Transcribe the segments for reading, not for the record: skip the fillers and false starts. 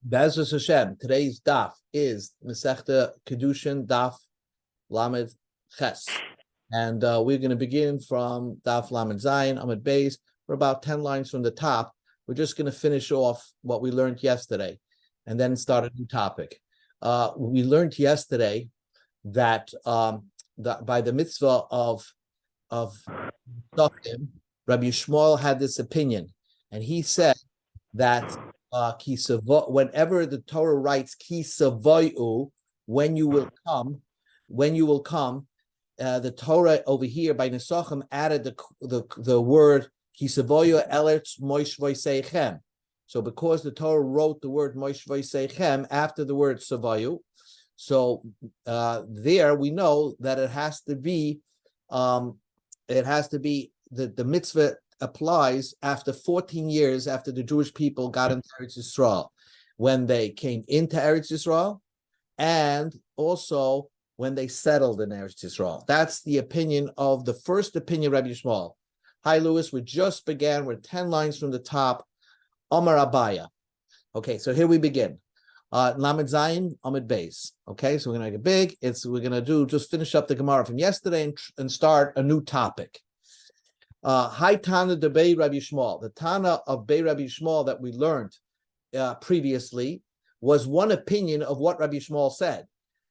Be'ezus Hashem, today's daf is Masechta Kiddushin Daf Lamed Ches. And we're going to begin from Daf Lamed Zayin, Amud Beis. We're about 10 lines from the top. We're just going to finish off what we learned yesterday and then start a new topic. We learned yesterday that by the mitzvah of Rabbi Yishmael had this opinion, and he said that whenever the Torah writes ki savoyu, when you will come, the Torah over here by Nesachim added the word ki savoyu eretz moish v'seichem. So because the Torah wrote the word moish v'seichem after the word savoyu, so there we know that it has to be the mitzvah applies after 14 years after the Jewish people got into Eretz Yisrael, when they came into Eretz Yisrael, and also when they settled in Eretz Yisrael. That's the opinion of the first opinion, Rabbi Yishmael. Hi, Louis. We just began. We're 10 lines from the top. Amar Abaya. Okay, so here we begin. Lamed Zayin, Amud Beis. Okay, so we're going to make it big. We're going to just finish up the Gemara from yesterday and start a new topic. Hi Tana de Bei Rabbi Yishmael. The Tana of Bei Rabbi Yishmael that we learned previously was one opinion of what Rabbi Yishmael said,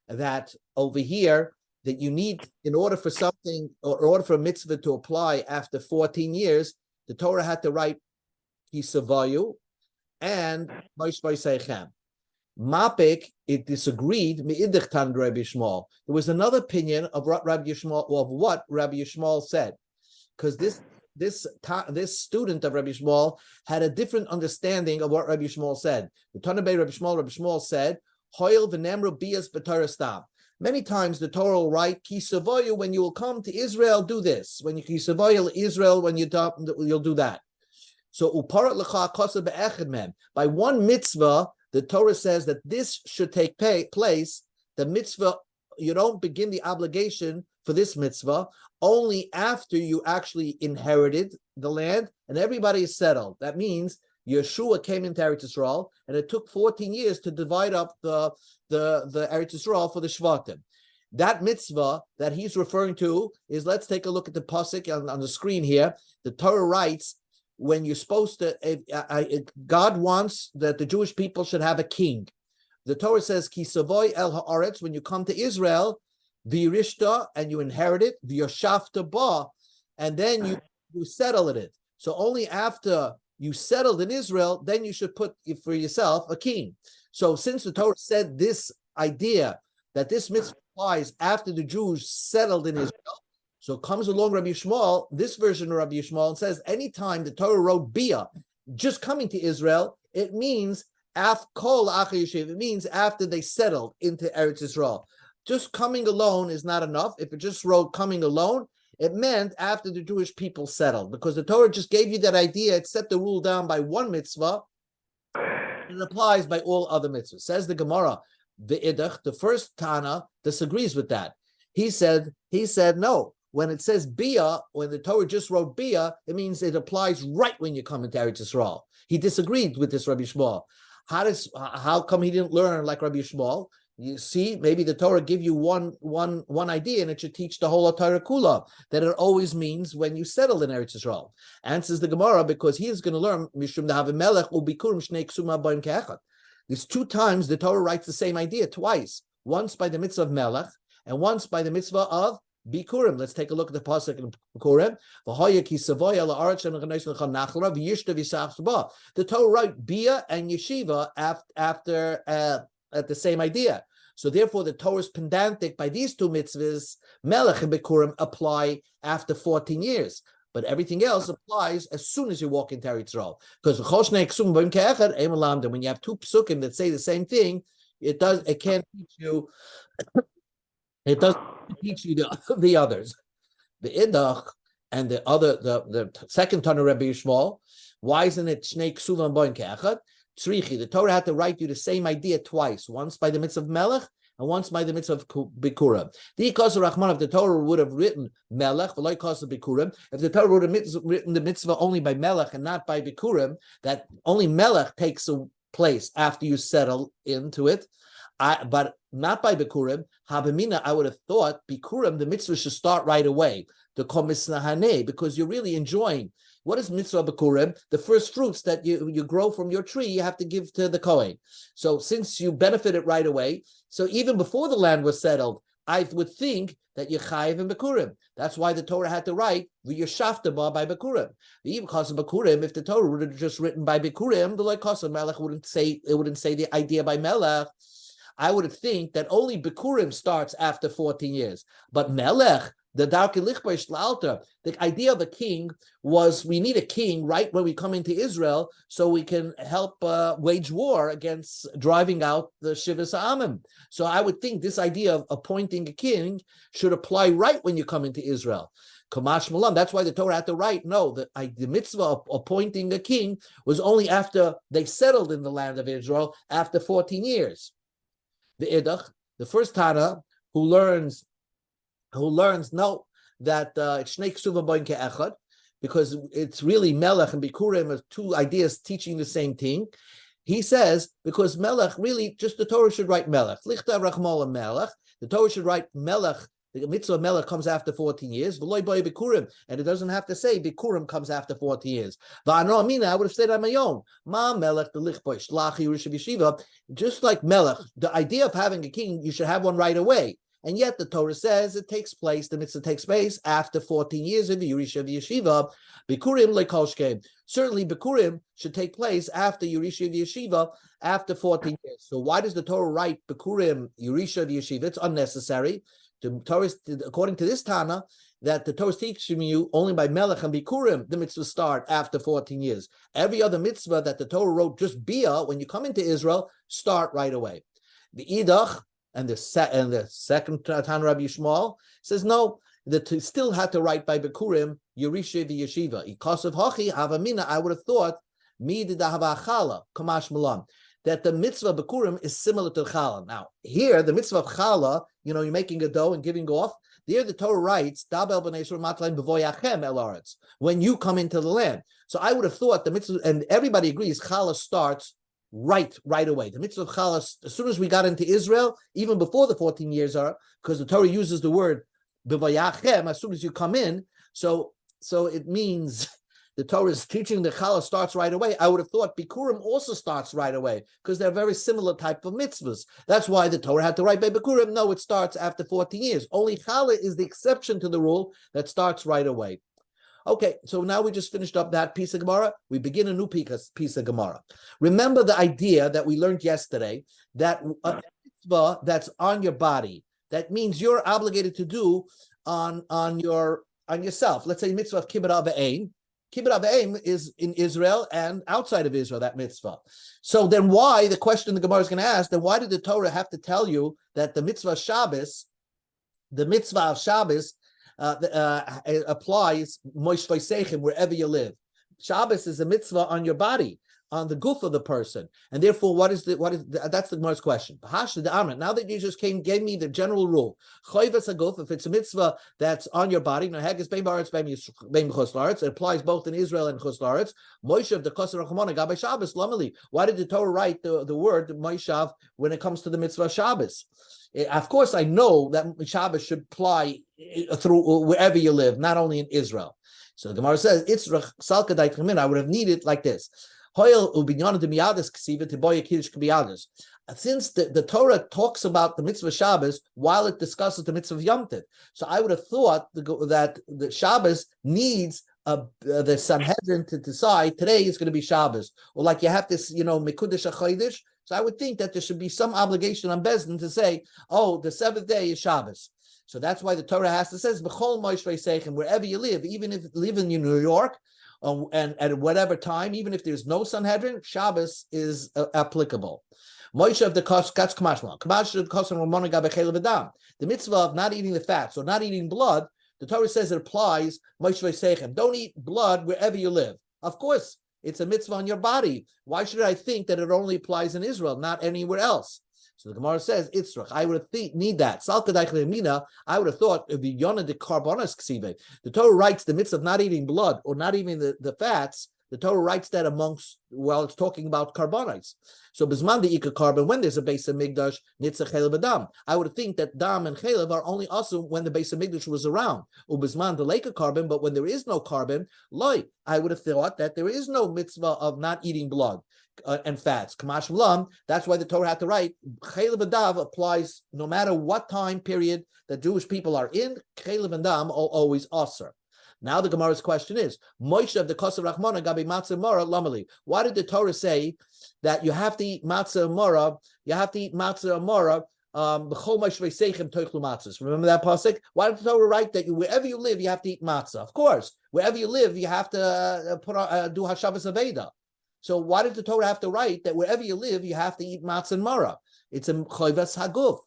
that over here, that you need, in order for something, or in order for a mitzvah to apply after 14 years, the Torah had to write Ki Savayu and Moish V'Seichem. Mapik, it disagreed, Me'idich Tan Rabbi Yishmael. There was another opinion of what Rabbi Yishmael said. Because this student of Rabbi Yishmael had a different understanding of what Rabbi Yishmael said. The Tana Bei Rabbi Yishmael said, "Hoil v'nemru bias b'Torah stam." Many times the Torah will write, "Ki savoyu, when you will come to Israel, do this. When you ki savoyu Israel, when you'll do that." So uparat lecha kosa be'echad mem. By one mitzvah, the Torah says that this should take place. The mitzvah, you don't begin the obligation for this mitzvah only after you actually inherited the land and everybody is settled. That means Yeshua came into Eretz Yisrael, and it took 14 years to divide up the Eretz Yisrael for the Shvatim. That mitzvah that he's referring to is, let's take a look at the pasuk on the screen here. The Torah writes, when you're supposed to, God wants that the Jewish people should have a king. The Torah says, Ki savoy el haaretz, when you come to Israel, v'yirishta, and you inherit it, v'yoshafta ba, and then you settle in it. So only after you settled in Israel, then you should put for yourself a king. So since the Torah said this idea that this mitzvah applies after the Jews settled in Israel, so comes along Rabbi Yishmael, this version of Rabbi Yishmael, and says anytime the Torah wrote bia, just coming to Israel, it means it means after they settled into Eretz Yisrael. Just coming alone is not enough. If it just wrote coming alone, it meant after the Jewish people settled, because the Torah just gave you that idea. It set the rule down by one mitzvah, and it applies by all other mitzvahs. Says the Gemara, the first Tana disagrees with that. He said no. When it says bia, when the Torah just wrote bia, it means it applies right when you come into Eretz Yisrael. He disagreed with this Rabbi Yishmael. How come he didn't learn like Rabbi Yishmael? You see, maybe the Torah give you one idea, and it should teach the whole Torah kula, that it always means when you settle in Eretz Yisrael. Answers the Gemara, because he is going to learn mishum dahav melech ubikurim shnei ksuma b'im ke'echad. There's 2 times the Torah writes the same idea, twice. Once by the mitzvah of melech, and once by the mitzvah of bikurim. Let's take a look at the pasuk in bikurim. The Torah wrote bia and yeshiva after at the same idea. So therefore, the Torah is pedantic by these 2 mitzvahs, melech and bikurim, apply after 14 years. But everything else applies as soon as you walk into Eretz Yisrael. Because when you have 2 psukim that say the same thing, it can't teach you. It doesn't teach you the others. The idach and the second Tana Rabbi Yishmael. Why isn't it shnei ksuvam boin ke'echad? Tzrichi, the Torah had to write you the same idea twice, once by the mitzvah of melech and once by the mitzvah of bikurim. The Ikos Rahman, if the Torah would have written melech, v'lo Ikos bikurim, if the Torah would have written the mitzvah only by melech and not by bikurim, that only melech takes place after you settle into it. But not by Bikurim. Habamina, I would have thought Bikurim, the mitzvah should start right away. The komisnahane, because you're really enjoying. What is mitzvah Bikurim? The first fruits that you grow from your tree, you have to give to the Kohen. So since you benefited right away, so even before the land was settled, I would think that you're chayiv in Bikurim. That's why the Torah had to write v'yashavta by Bikurim. Because of Bikurim, if the Torah would have just written by Bikurim, the Loikasa Melech wouldn't say the idea by Melech. I would think that only Bikurim starts after 14 years. But Melech, the Darke Lichbeish Lalter, the idea of a king was we need a king right when we come into Israel so we can help wage war against driving out the Shivas Amim. So I would think this idea of appointing a king should apply right when you come into Israel. Kamash Malam, that's why the Torah had to write, no, the mitzvah of appointing a king was only after they settled in the land of Israel after 14 years. The Idach, the first Tana who learns no, that it's Shnei Ksuva Boin Ke'echad, because it's really Melech and Bikurim are two ideas teaching the same thing. He says, because Melech, really, just the Torah should write Melech. Lichta Rachmol Melech. The Torah should write Melech. The mitzvah of Melech comes after 14 years. V'loi boy Bikurim. And it doesn't have to say Bikurim comes after 14 years. V'ano Amina, I would have said on my own. Ma Melech, the Lichboy, Shlach, Yerusha Yeshiva. Just like Melech, the idea of having a king, you should have one right away. And yet the Torah says it takes place, the mitzvah takes place after 14 years of Yerisha Yeshiva. Bikurim lekolshkem. Certainly Bikurim should take place after Yerisha Yeshiva, after 14 years. So why does the Torah write Bikurim, Yerisha Yeshiva? It's unnecessary. The Torah, according to this Tana, that the Torah is teaching you only by Melech and Bikurim, the mitzvah start after 14 years. Every other mitzvah that the Torah wrote just Bia, when you come into Israel, start right away. The Idach, and the second Tan Rabbi Yishmael says no, that still had to write by Bikurim Yerisha v'Yeshiva. Because of Hachi Havamina, I would have thought Mididahava Kamash Malam, that the mitzvah of Bikurim is similar to Chala. Now here, the mitzvah of Chala, you're making a dough and giving off. There, the Torah writes Dabel b'nei Yisrael matlaim b'voyachem el aretz, when you come into the land. So I would have thought the mitzvah, and everybody agrees, Chala starts right away. The mitzvah of Chalas, as soon as we got into Israel, even before the 14 years are, because the Torah uses the word b'vayachem, as soon as you come in, so it means the Torah is teaching the Chalas starts right away. I would have thought Bikurim also starts right away, because they're very similar type of mitzvahs. That's why the Torah had to write by Bikurim. No, it starts after 14 years. Only Chala is the exception to the rule that starts right away. Okay, so now we just finished up that piece of Gemara. We begin a new piece of Gemara. Remember the idea that we learned yesterday, that a mitzvah that's on your body, that means you're obligated to do on yourself. Let's say mitzvah of kibbut avayim. Kibbut avayim is in Israel and outside of Israel, that mitzvah. So then why, the question the Gemara is going to ask, then why did the Torah have to tell you that the mitzvah of Shabbos applies Moish Vaisechem wherever you live? Shabbos is a mitzvah on your body, on the goof of the person, and therefore, that's the Gemara's question. Now that you just gave me the general rule, if it's a mitzvah that's on your body, it applies both in Israel and Chutz La'aretz. Moishav the Kosar Rachmana Gabay Shabbos Lamali. Why did the Torah write the word Moishav when it comes to the mitzvah Shabbos? Of course, I know that Shabbos should apply through wherever you live, not only in Israel. So the Gemara says, I would have needed like this. Since the Torah talks about the mitzvah Shabbos while it discusses the mitzvah of Yom Tov, so I would have thought that the Shabbos needs the Sanhedrin to decide today is going to be Shabbos, or like you have this, Mekudesh HaChodesh. So I would think that there should be some obligation on Bezdin to say, oh, the seventh day is Shabbos. So that's why the Torah has to say, wherever you live, even if you live in New York, and at whatever time, even if there's no Sanhedrin, Shabbos is applicable. The mitzvah of not eating the fats or not eating blood, the Torah says it applies. Don't eat blood wherever you live. Of course, it's a mitzvah on your body. Why should I think that it only applies in Israel, not anywhere else? So the Gemara says, Itzrach, I would have need that. I would have thought the Yonah de Karbonas Ksive. The Torah writes the mitzvah of not eating blood or not eating the fats The Torah writes that it's talking about carbonites. So Bisman the Ika carbon, when there's a base of Migdash, Nitzach Chelev Adam. I would think that Dam and Chelev are only also when the base of Migdash was around. Ubisman the Lake of carbon, but when there is no carbon, loy, I would have thought that there is no mitzvah of not eating blood and fats. Kamash Lam, that's why the Torah had to write, Chelev Adav applies no matter what time period the Jewish people are in, Chelev and Dam are always aser. Now the Gemara's question is, Moshe of the Kosav Rachmana Gabi Matzah Mora Lamali. Why did the Torah say that you have to eat matzah mora? You have to eat matzah mora. Remember that pasuk? Why did the Torah write that wherever you live you have to eat matzah? Of course, wherever you live you have to do hashavas aveda. So why did the Torah have to write that wherever you live you have to eat matzah and mora? It's a chayvas haguf.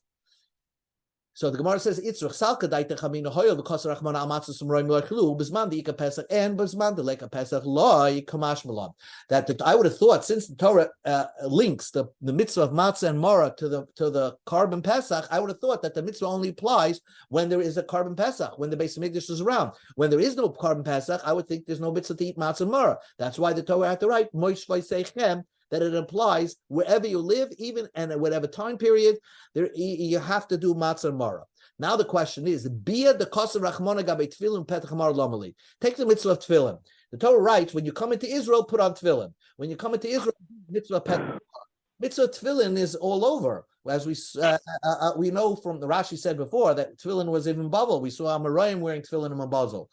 So the Gemara says, "Itzrach salka daita chamina hoyel v'kosar rachmana amatzah sumroim loichlu b'zman the ika pesach and b'zman the leka pesach loy kamash malam." That I would have thought, since the Torah links the mitzvah of matzah and mora to the carbon pesach, I would have thought that the mitzvah only applies when there is a carbon pesach, when the Beis Hamikdash is around. When there is no carbon pesach, I would think there's no mitzvah to eat matzah and mora. That's why the Torah had to write Moish v'seichem, that it applies wherever you live, even and at whatever time period, there you have to do matzah and mara. Now the question is, Bia the kosav rachmana gabe tefillin petach mar lomali. Take the mitzvah of tefillin. The Torah writes, when you come into Israel, put on tefillin. When you come into Israel, mitzvah petach. Mitzvah tefillin is all over. As we know from the Rashi said before that tefillin was even Bavel. We saw Amoraim wearing tefillin in Bavel.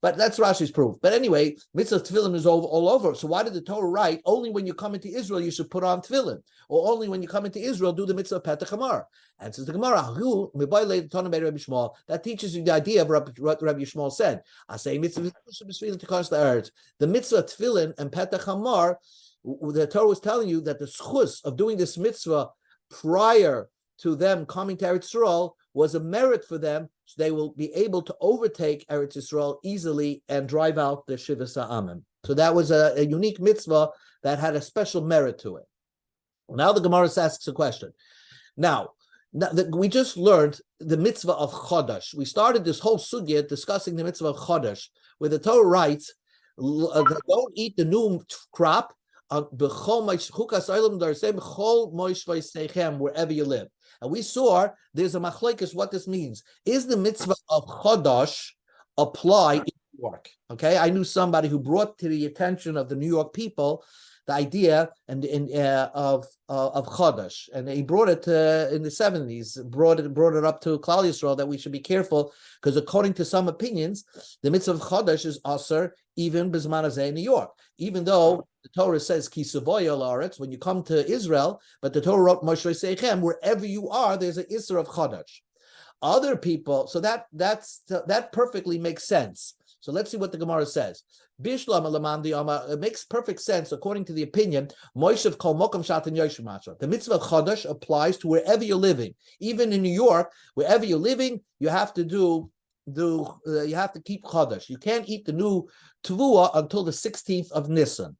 But that's Rashi's proof. But anyway, mitzvah tefillin is all over. So why did the Torah write only when you come into Israel you should put on tefillin, or only when you come into Israel do the mitzvah petach hamar? And says the Gemara, that teaches you the idea of what Rabbi Yishmael said. I say mitzvah to earth. The mitzvah tefillin and petach hamar. The Torah was telling you that the schus of doing this mitzvah prior to them coming to Eretz Yisrael was a merit for them, so they will be able to overtake Eretz Yisrael easily and drive out the Shivas Ha'amim. So that was a unique mitzvah that had a special merit to it. Now the Gemara asks a question. Now we just learned the mitzvah of Chodesh. We started this whole sugya discussing the mitzvah of Chodesh, where the Torah writes, don't eat the new crop, wherever you live. And we saw there's a machlekes what this means. Is the mitzvah of Chodesh apply in New York? Okay, I knew somebody who brought to the attention of the New York people the idea of Chodesh, and he brought it in the 70s. Brought it up to Klal Yisrael that we should be careful, because according to some opinions, the mitzvah of Chodesh is aser even b'zman hazeh in New York, even though the Torah says ki savoya la'aretz when you come to Israel, but the Torah wrote Moshe Seichem, wherever you are, there's an iser of Chodesh. Other people, so that perfectly makes sense. So let's see what the Gemara says. It makes perfect sense according to the opinion. The mitzvah of Chodesh applies to wherever you're living. Even in New York, wherever you're living, you have to you have to keep Chodesh. You can't eat the new Tvua until the 16th of Nisan.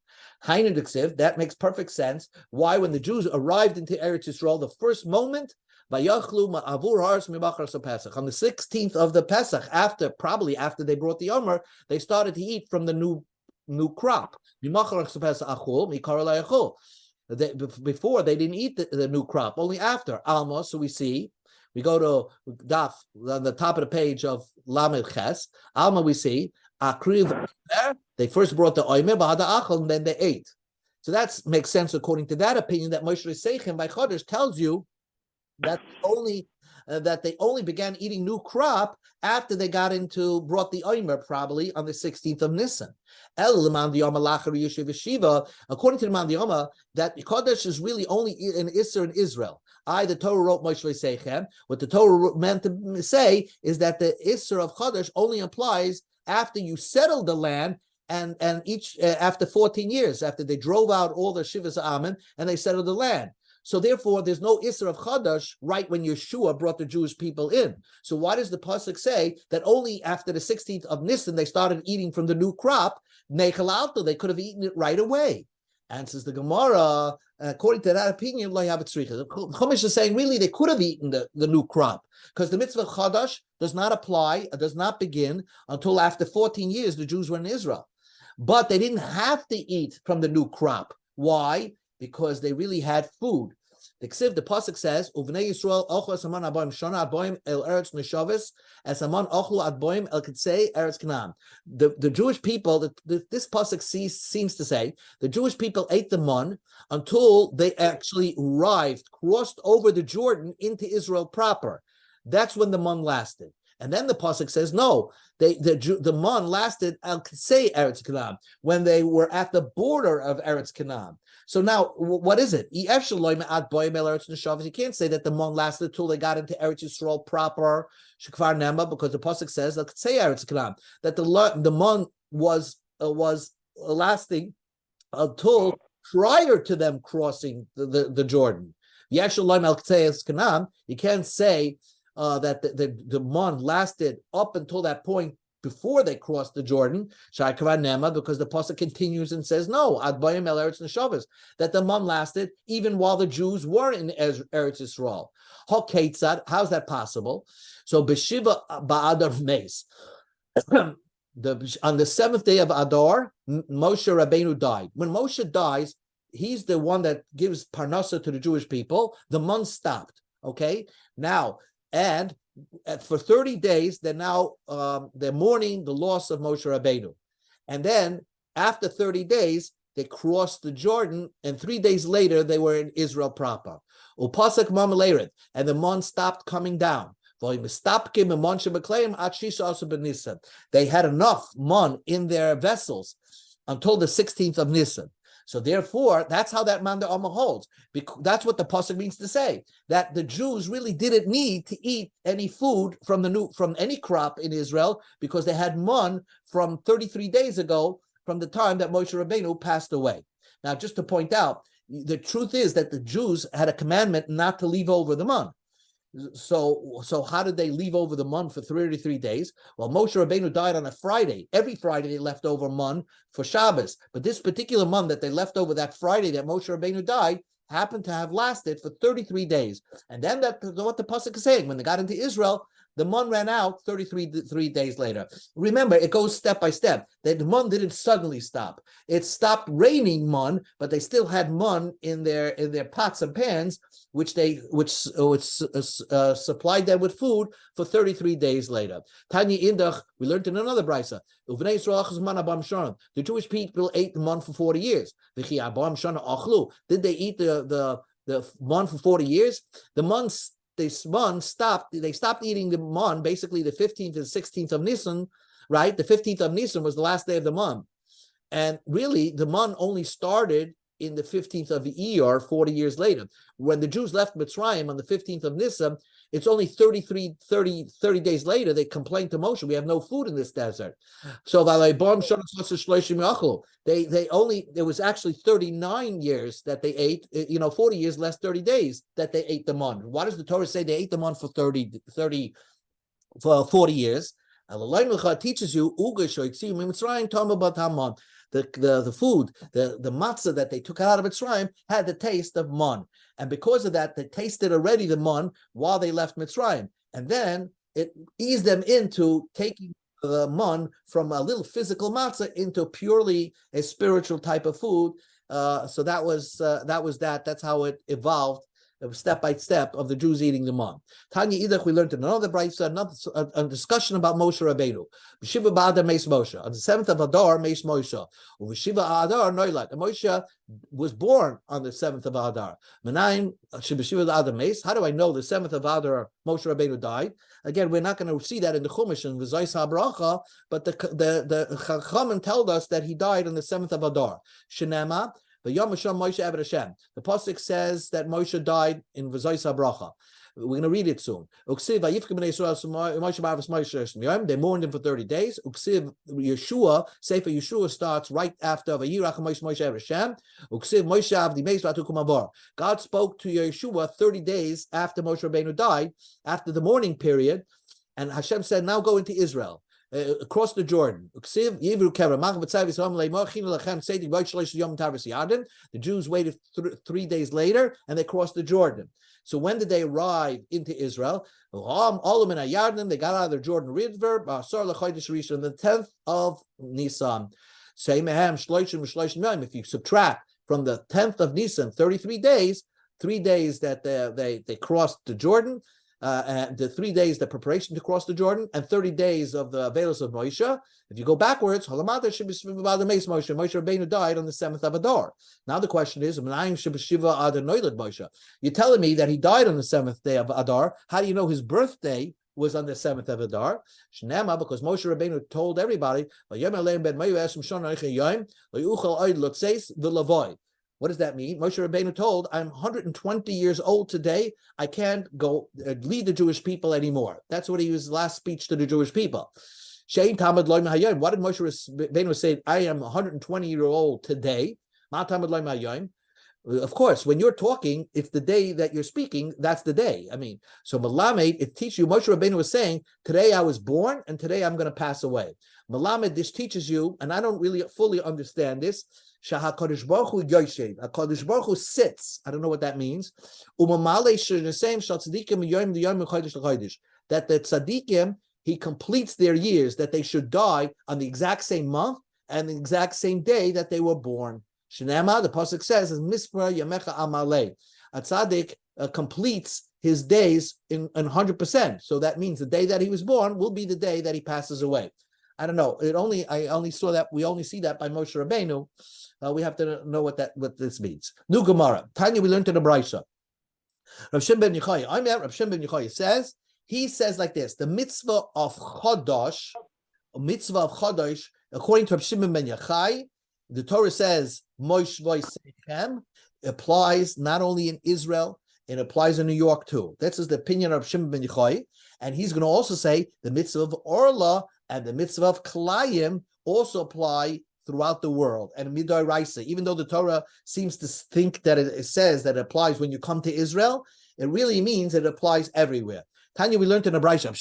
That makes perfect sense. Why, when the Jews arrived into Eretz Yisrael, the first moment, on the 16th of the Pesach, probably after they brought the Omer, they started to eat from the new crop. Before they didn't eat the new crop, only after Alma. So we go to Daf on the top of the page of Lamed Ches. Alma, we see Akriv. They first brought the Omer, and then they ate. So that makes sense according to that opinion, that Moshe Seichem by Chodesh tells you that they only began eating new crop after they brought the Omer, probably on the 16th of Nisan. According to the Man Diyama, that Kodesh is really only an Isser in Israel. The Torah wrote Moshe Seichem. What the Torah meant to say is that the Isser of Kodesh only applies after you settle the land, and each after 14 years, after they drove out all the Shivas Amen and they settled the land. So therefore, there's no Isser of Chodesh right when Yeshua brought the Jewish people in. So why does the pasuk say that only after the 16th of Nisan they started eating from the new crop? Nechal Alto, they could have eaten it right away. And says the Gemara, according to that opinion, the Chumash is saying really they could have eaten the new crop, because the mitzvah of Chodesh does not begin until after 14 years the Jews were in Israel. but they didn't have to eat from the new crop. Why? Because they really had food. The pasuk says, "Uvnei Yisrael ochlu asaman aboim shana aboim el eretz neshavis asaman ochlu aboim el kitzei eretz Canaan." The Jewish people, this pasuk seems to say, the Jewish people ate the man until they actually crossed over the Jordan into Israel proper. That's when the man lasted. And then the pasuk says, no, the man lasted al kitzei eretz Canaan, when they were at the border of Eretz Canaan. So now, what is it? You can't say that the man lasted till they got into Eretz Yisrael proper, Shekvar Nema, because the pasuk says that the man was lasting until prior to them crossing the Jordan. You can't say that the man lasted up until that point before they crossed the Jordan, because the pasuk continues and says, no, that the man lasted even while the Jews were in Eretz Yisrael. How's that possible? So Beshiva Ba'adar Meis. On the seventh day of Adar, Moshe Rabbeinu died. When Moshe dies, he's the one that gives parnasa to the Jewish people. The month stopped. Okay, now, and for 30 days, they're mourning the loss of Moshe Rabbeinu. And then after 30 days, they crossed the Jordan, and 3 days later, they were in Israel proper. Upasak Mamalerid, and the month stopped coming down. They had enough mon in their vessels until the 16th of Nisan. So therefore, that's how that Manda Amma holds. That's what the pasuk means to say, that the Jews really didn't need to eat any food from any crop in Israel, because they had man from 33 days ago, from the time that Moshe Rabbeinu passed away. Now, just to point out, the truth is that the Jews had a commandment not to leave over the man. So how did they leave over the man for 33 days? Well, Moshe Rabbeinu died on a Friday. Every Friday they left over man for Shabbos. But this particular man that they left over that Friday that Moshe Rabbeinu died happened to have lasted for 33 days. And then that's what the pasuk is saying. When they got into Israel, the man ran out 3 days later. Remember, it goes step by step. The man didn't suddenly stop. It stopped raining man, but they still had man in their pots and pans, which supplied them with food for 33 days later. Tanya Indach, we learned in another brisa. The Jewish people ate the man for 40 years. Did they eat the man for 40 years? They stopped eating the man, basically the 15th and 16th of Nisan, right? The 15th of Nisan was the last day of the man. And really, the man only started in the 15th of Iyar, 40 years later. When the Jews left Mitzrayim on the 15th of Nisan, it's only 30 days later, they complained to Moshe, we have no food in this desert. So there was actually 39 years that they ate, 40 years less 30 days that they ate the man. Why does the Torah say they ate the man for 40 years? It teaches you the food, the matzah that they took out of Mitzrayim had the taste of man. And because of that, they tasted already the man while they left Mitzrayim. And then it eased them into taking the man from a little physical matzah into purely a spiritual type of food. So that was that. That's how it evolved, step by step, of the Jews eating the man. Tanya Idach, we learned in another brayso, a discussion about Moshe Rabbeinu. B'shiva ba'adar meis Moshe. On the 7th of Adar, meis Moshe. B'shiva Adar noilad. Moshe was born on the 7th of Adar. Menayim b'shiva Adar meis. How do I know the 7th of Adar Moshe Rabbeinu died? Again, we're not going to see that in the Chumash in V'zayis HaBracha, but the Chachamim told us that he died on the 7th of Adar. Shenema. The pasuk says that Moshe died in V'zayis HaBracha. We're going to read it soon. They mourned him for 30 days. Yeshua, Sefer Yeshua starts right after God spoke to Yeshua 30 days after Moshe Rabbeinu died, after the mourning period, and Hashem said, now go into Israel. Across the Jordan. The Jews waited 3 days later and they crossed the Jordan. So when did they arrive into Israel? They got out of the Jordan River on the 10th of Nisan. If you subtract from the 10th of Nisan 33 days, 3 days that they crossed the Jordan, and the 3 days the preparation to cross the Jordan, and 30 days of the Avelos of Moshe. If you go backwards, Moshe Rabbeinu died on the 7th of Adar. Now the question is, you're telling me that he died on the 7th day of Adar. How do you know his birthday was on the 7th of Adar? Shnema, because Moshe Rabbeinu told everybody, what does that mean? Moshe Rabbeinu told, I'm 120 years old today. I can't go lead the Jewish people anymore. That's what he was last speech to the Jewish people. Why did Moshe Rabbeinu say, I am 120 years old today? Of course, when you're talking, it's the day that you're speaking, that's the day. I mean, so Malamed, it teaches you, Moshe Rabbeinu was saying, today I was born and today I'm going to pass away. Malamed, this teaches you, and I don't really fully understand this, HaKadosh Baruch Hu Yoshev, HaKadosh Baruch Hu sits, I don't know what that means, that the tzaddikim, he completes their years, that they should die on the exact same month and the exact same day that they were born. Shnema, the pasuk says, is Mispra Yamecha Amalei. A tzaddik completes his days in 100%. So that means the day that he was born will be the day that he passes away. I don't know. I only saw that. We only see that by Moshe Rabbeinu. We have to know what this means. New Gemara. Tanya, we learned in the Brayso. Rav Shem ben Yochai says, he says like this: the mitzvah of Chodosh, according to Rav Shimon ben Yochai, the Torah says, Moish Voisechem, applies not only in Israel, it applies in New York too. That's the opinion of Shimon ben Yochai. And he's going to also say the mitzvah of Orla and the mitzvah of Kalayim also apply throughout the world. And Midai Raisa, even though the Torah seems to think that it says that it applies when you come to Israel, it really means it applies everywhere. Tanya, we learned in a Brayso.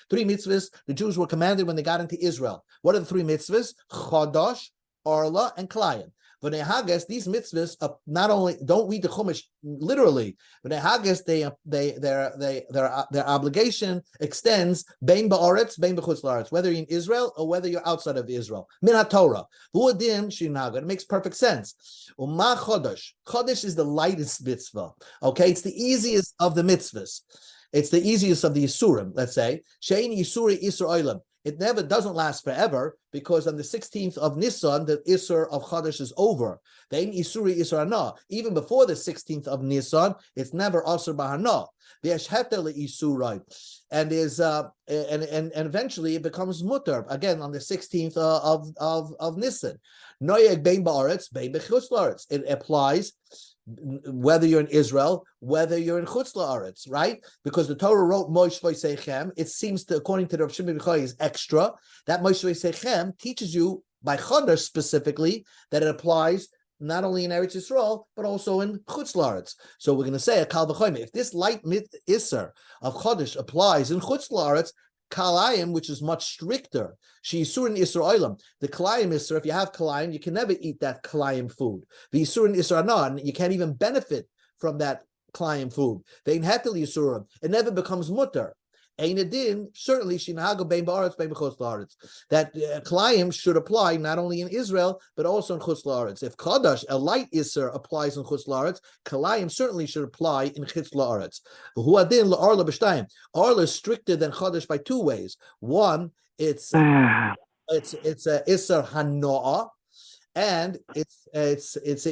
Three mitzvahs the Jews were commanded when they got into Israel. What are the three mitzvahs? Chodosh, Orla, and Kalayim. But these mitzvahs not only don't read the Chumash literally, but their obligation extends bein ba'aretz, bein b'chutz la'aretz, whether you're in Israel or whether you're outside of Israel. Min haTorah, v'uadim shinaga. It makes perfect sense. Uma chodesh. Chodesh is the lightest mitzvah. Okay, it's the easiest of the mitzvahs. It's the easiest of the Yisurim. Let's say shein Yisuri Isur Olam. It never doesn't last forever because on the 16th of Nisan, the Isur of Chodesh is over. Then Isuri Isur Hana. Even before the 16th of Nisan, it's never Asur Bahana. There's Heter Isurai. And is and eventually it becomes mutter again on the 16th of Nisan. Noyeg bein ba'aretz, bein b'chutz la'aretz. It applies whether you're in Israel, whether you're in Chutz La'aretz, right? Because the Torah wrote Moshe Voisechem, it seems to, according to the Rav Shimon ben Yochai, is extra. That Moshe Voisechem teaches you by Chodesh specifically that it applies not only in Eretz Yisrael but also in Chutz La'aretz. So we're going to say a Kal V'chomer. If this light Isser of Chodesh applies in Chutz La'aretz, Kalayim, which is much stricter, she Yisurin Isur Olam. The Kalayim Isur, if you have Kalayim, you can never eat that Kalayim food. The Yisurin Isur Anan, you can't even benefit from that Kalayim food. The Inhetel Yisurim, it never becomes mutter. Ein Adin, certainly Shinahago Bein Ba'aretz, Bein B'chutz La'aretz. That Kalayim should apply not only in Israel, but also in Chutz La'aretz. If Chodesh, a light Isser, applies in Chutz La'aretz, Kalayim certainly should apply in Chutz La'aretz. Hu Adin La'arla B'shtayim. Arla is stricter than Chodesh by two ways. One, it's a Isser Hanoah, and it's an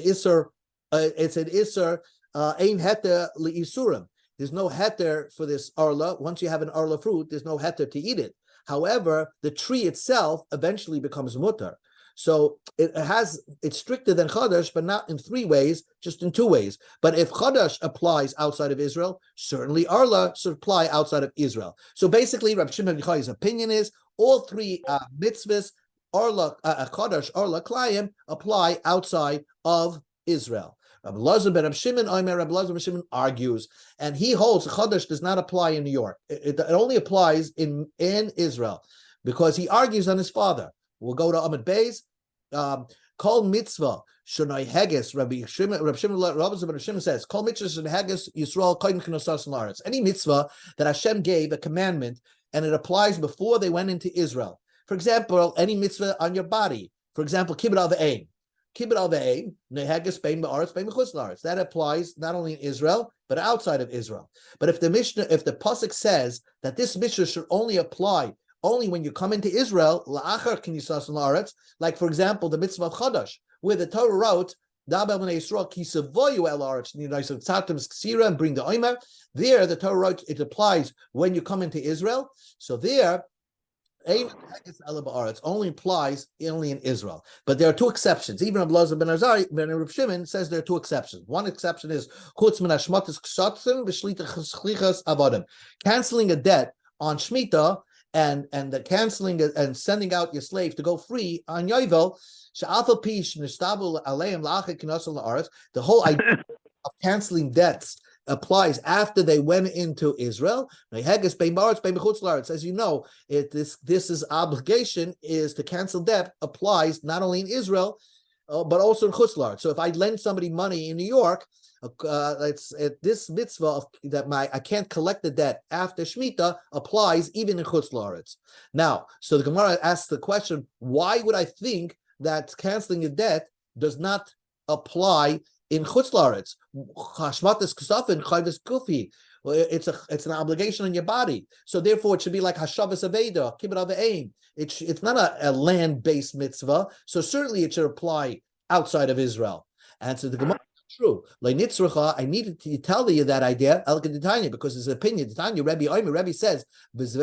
Isser Ein Heter L'Isurim. There's no heter for this arla. Once you have an arla fruit, there's no heter to eat it. However, the tree itself eventually becomes mutter. So it's stricter than Chodesh, but not in three ways, just in two ways. But if Chodesh applies outside of Israel, certainly arla should apply outside of Israel. So basically, Rabbi Shimon ben Yochai's opinion is all three mitzvahs, arla, Chodesh, arla, Klayim, apply outside of Israel. Rabbi Elazar ben Shimon argues, and he holds Chodesh does not apply in New York. It only applies in Israel, because he argues on his father. We'll go to Amud Beis. Kol mitzvah shonai heges. Rabbi Shimon says, Kol mitzvah shonai heges Yisrael koyin k'nosas la'aretz. Any mitzvah that Hashem gave a commandment and it applies before they went into Israel. For example, any mitzvah on your body. For example, kibbut al ve'ein. Kibbut al ve'ein, neheges bein ba'aretz bein b'chutz la'aretz. That applies not only in Israel, but outside of Israel. But if the pasuk says that this mitzvah should only apply only when you come into Israel, la'achar knisas la'aretz, like for example, the mitzvah of Chadash, where the Torah wrote, and bring the Omer. There, the Torah wrote it applies when you come into Israel. So there, it only applies only in Israel. But there are two exceptions. Even Abelazar ben Azari, ben Reb Shimon says there are two exceptions. One exception is canceling a debt on Shemitah and the canceling and sending out your slave to go free on Yovel. The whole idea of canceling debts applies after they went into Israel. As you know, this is obligation is to cancel debt applies not only in Israel, but also in Chutz La'aretz. So if I lend somebody money in New York, this mitzvah I can't collect the debt after Shemitah applies even in Chutz La'aretz. Now, so the Gemara asks the question: why would I think that canceling a debt does not apply in Chutz La'aretz? Hashmatas ksafin chayvus kufi. It's an obligation on your body, so therefore it should be like hashavas aveda, kibbut al ve'ein. It's not a land-based mitzvah, so certainly it should apply outside of Israel. And so the Gemara is true. I needed to tell you that idea, because it's an opinion. Rebbe says, this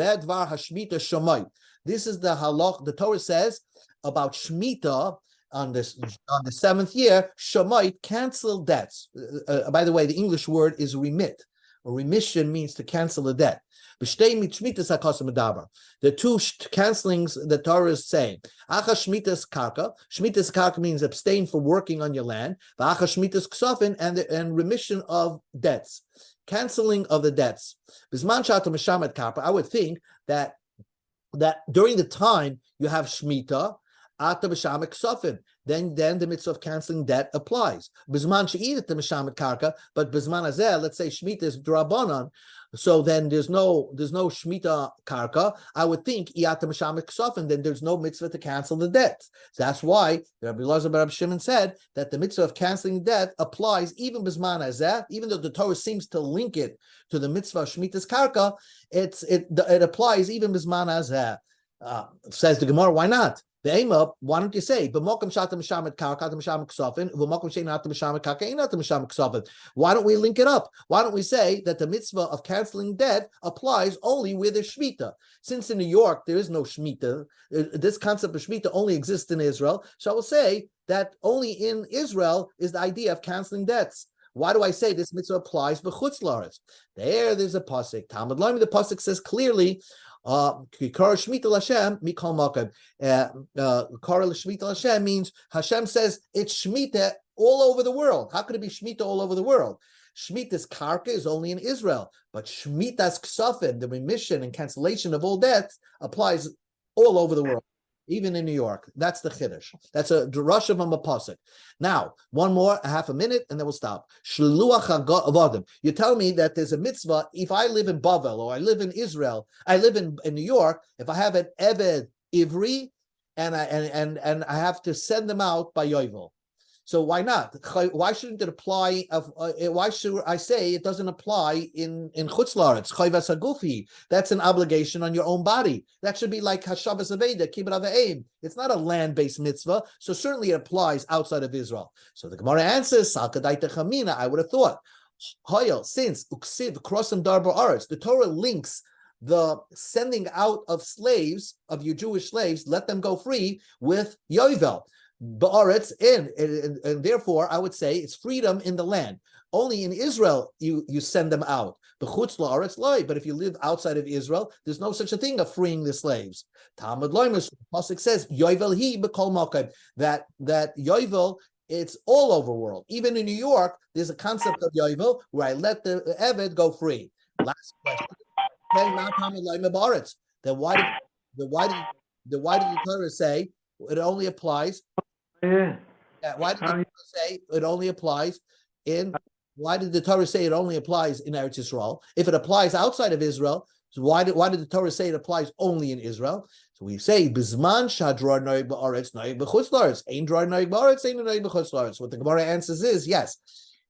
is the halach. The Torah says about Shemitah on the seventh year, Shemait, cancel debts. By the way, the English word is remit. Remission means to cancel a debt. The two cancelings the Torah is saying. Shmitas karka means abstain from working on your land. Shmitas ksafin and remission of debts, canceling of the debts. I would think that during the time you have Shemitah, then the mitzvah of canceling debt applies. Bizman she'edet the mishamet karka, but bizman azeh, let's say Shemitah is drabanan, so then there's no Shemitah karka. I would think iyat mishamet ksafin, then there's no mitzvah to cancel the debt. So that's why Rabbi Elazar ben Reb Shimon said that the mitzvah of canceling debt applies even bizman azeh, even though the Torah seems to link it to the mitzvah of Shemitah's karka, it applies even bizman azeh. Says the Gemara, why not? The aim up, why don't you say, why don't we link it up? Why don't we say that the mitzvah of canceling debt applies only with a Shemitah? Since in New York there is no Shemitah, this concept of Shemitah only exists in Israel, so I will say that only in Israel is the idea of canceling debts. Why do I say this mitzvah applies b'chutz la'aretz? There's a pasuk. Talmud Bavli, the pasuk says clearly, Kikar Shemitah Hashem mikol makom. Kar Shemitah Hashem means Hashem says it's Shemitah all over the world. How could it be Shemitah all over the world? Shemitah's karka is only in Israel, but Shemitah's ksafin, the remission and cancellation of all debts, applies all over the world, even in New York. That's the chiddush. That's a drush of a pasuk. Now, one more, a half a minute, and then we'll stop. Shluach avodim. You tell me that there's a mitzvah. If I live in Bavel or I live in Israel, I live in New York. If I have an eved ivri, and I have to send them out by Yovel. So why not? Why shouldn't it apply? Why should I say it doesn't apply in Chutz La'aretz? Chayvas hagufi. That's an obligation on your own body. That should be like Hashavas Aveda, Kibbut Aveim. It's not a land-based mitzvah, so certainly it applies outside of Israel. So the Gemara answers, Salkadaita Chamina. I would have thought, Hoyel, since Uksiv Krosam Darba Aretz, the Torah links the sending out of slaves, of your Jewish slaves, let them go free with Yovel. Ba'aretz and therefore I would say it's freedom in the land. Only in Israel you send them out. B'chutz la'aretz loy. But if you live outside of Israel, there's no such a thing of freeing the slaves. Talmud Loimus pasuk says Yovel hi b'kol makom, that Yovel, it's all over the world. Even in New York, there's a concept of Yovel where I let the Eved go free. Last question. Then why did the Torah say it only applies? Yeah. Why did the Torah say it only applies in? Why did the Torah say it only applies in Eretz Yisrael? If it applies outside of Israel, So why did the Torah say it applies only in Israel? So we say Bizman Shadrar Noig Ba'aretz Noig B'chutz La'aretz Ein Drar Noig Ba'aretz Ein Noig B'chutz La'aretz. What the Gemara answers is yes.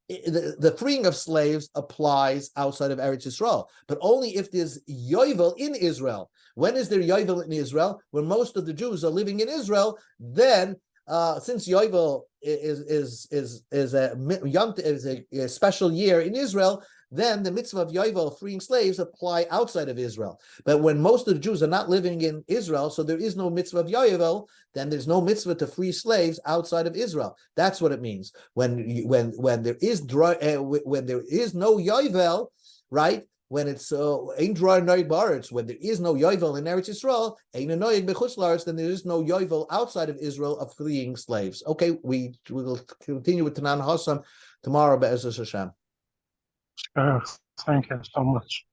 The freeing of slaves applies outside of Eretz Yisrael, but only if there's yovel in Israel. When is there yovel in Israel? When most of the Jews are living in Israel, then since yovel is a special year in Israel, then the mitzvah of yovel, freeing slaves, apply outside of Israel. But when most of the Jews are not living in Israel, so there is no mitzvah of yovel, then there's no mitzvah to free slaves outside of Israel. That's what it means. When there is no yovel, right? When it's ein drar noig ba'aretz, when there is no yovel in Eretz Yisrael, ein noig b'chutz la'aretz, then there is no yovel outside of Israel of freeing slaves. Okay, we will continue with Tanan Hassam tomorrow, Be'ezus Hashem. Thank you so much.